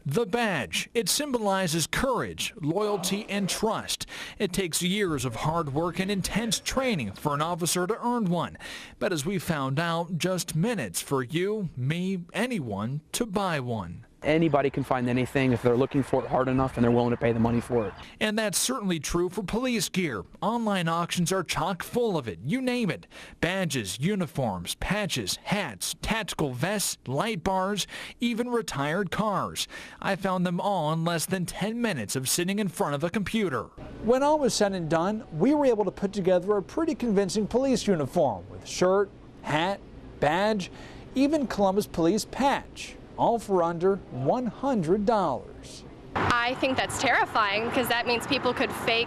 The badge, it symbolizes courage, loyalty, and trust. It takes years of hard work and intense training for an officer to earn one. But as we found out, just minutes for you, me, anyone to buy one. Anybody can find anything if they're looking for it hard enough and they're willing to pay the money for it. And that's certainly true for police gear. Online auctions are chock full of it. You name it. Badges, uniforms, patches, hats, tactical vests, light bars, even retired cars. I found them all in less than 10 minutes of sitting in front of a computer. When all was said and done, we were able to put together a pretty convincing police uniform with shirt, hat, badge, even Columbus Police patch. All for under $100. I think that's terrifying because that means people could fake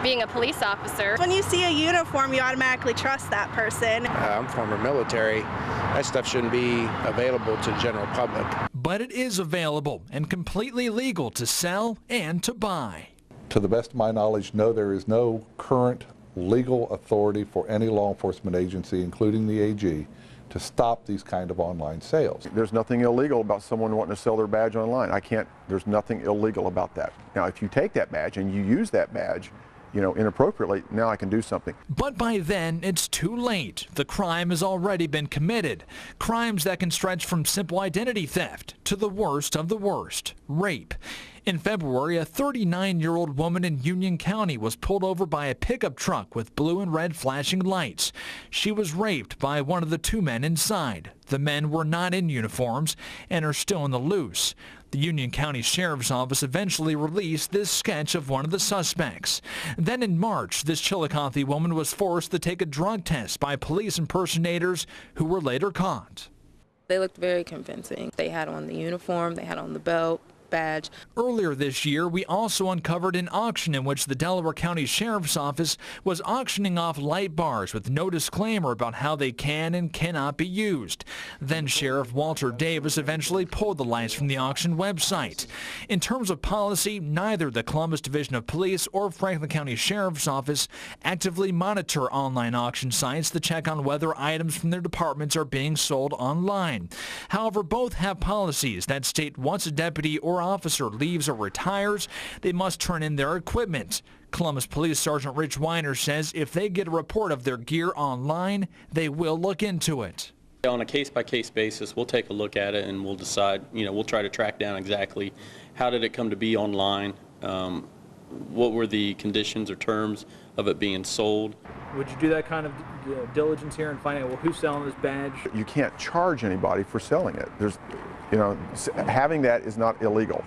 being a police officer. When you see a uniform, you automatically trust that person. I'm former military. That stuff shouldn't be available to the general public. But it is available and completely legal to sell and to buy. To the best of my knowledge, no, there is no current legal authority for any law enforcement agency, including the AG, to stop these kind of online sales. There's nothing illegal about someone wanting to sell their badge online. There's nothing illegal about that. Now, if you take that badge and you use that badge, inappropriately, now I can do something. But by then, it's too late. The crime has already been committed. Crimes that can stretch from simple identity theft to the worst of the worst, rape. In February, a 39-year-old woman in Union County was pulled over by a pickup truck with blue and red flashing lights. She was raped by one of the two men inside. The men were not in uniforms and are still in the loose. The Union County Sheriff's Office eventually released this sketch of one of the suspects. Then in March, this Chillicothe woman was forced to take a drug test by police impersonators who were later caught. They looked very convincing. They had on the uniform, they had on the belt, badge. Earlier this year, we also uncovered an auction in which the Delaware County Sheriff's Office was auctioning off light bars with no disclaimer about how they can and cannot be used. Then Sheriff Walter Davis eventually pulled the lights from the auction website. In terms of policy, neither the Columbus Division of Police or Franklin County Sheriff's Office actively monitor online auction sites to check on whether items from their departments are being sold online. However, both have policies that state once a deputy or officer leaves or retires, they must turn in their equipment. Columbus Police Sergeant Rich Weiner says if they get a report of their gear online, they will look into it. On a case-by-case basis, we'll take a look at it and we'll decide, we'll try to track down exactly how did it come to be online, what were the conditions or terms of it being sold. Would you do that kind of diligence here and find out, well, who's selling this badge? You can't charge anybody for selling it. Having that is not illegal.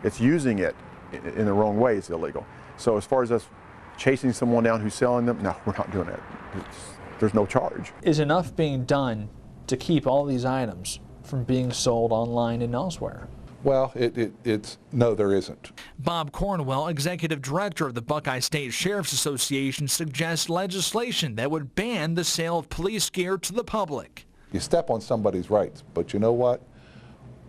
It's using it in the wrong way is illegal. So as far as us chasing someone down who's selling them, no, we're not doing it. There's no charge. Is enough being done to keep all these items from being sold online and elsewhere? Well, no, there isn't. Bob Cornwell, executive director of the Buckeye State Sheriff's Association, suggests legislation that would ban the sale of police gear to the public. You step on somebody's rights, but you know what?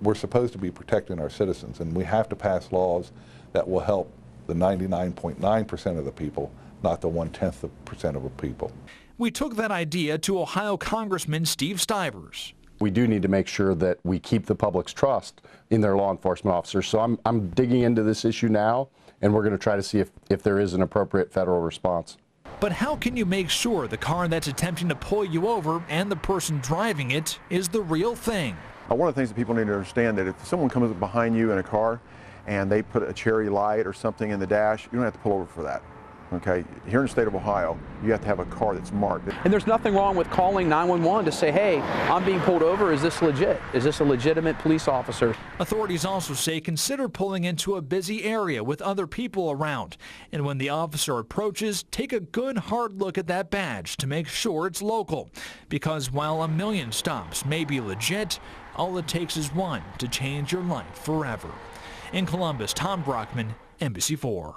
We're supposed to be protecting our citizens, and we have to pass laws that will help the 99.9% of the people, not the 0.1% of the people. We took that idea to Ohio Congressman Steve Stivers. We do need to make sure that we keep the public's trust in their law enforcement officers. So I'm digging into this issue now, and we're going to try to see if there is an appropriate federal response. But how can you make sure the car that's attempting to pull you over and the person driving it is the real thing? One of the things that people need to understand that if someone comes up behind you in a car and they put a cherry light or something in the dash, you don't have to pull over for that. Okay, here in the state of Ohio, you have to have a car that's marked. And there's nothing wrong with calling 911 to say, hey, I'm being pulled over. Is this legit? Is this a legitimate police officer? Authorities also say consider pulling into a busy area with other people around. And when the officer approaches, take a good hard look at that badge to make sure it's local. Because while 1 million stops may be legit, all it takes is one to change your life forever. In Columbus, Tom Brockman, NBC4.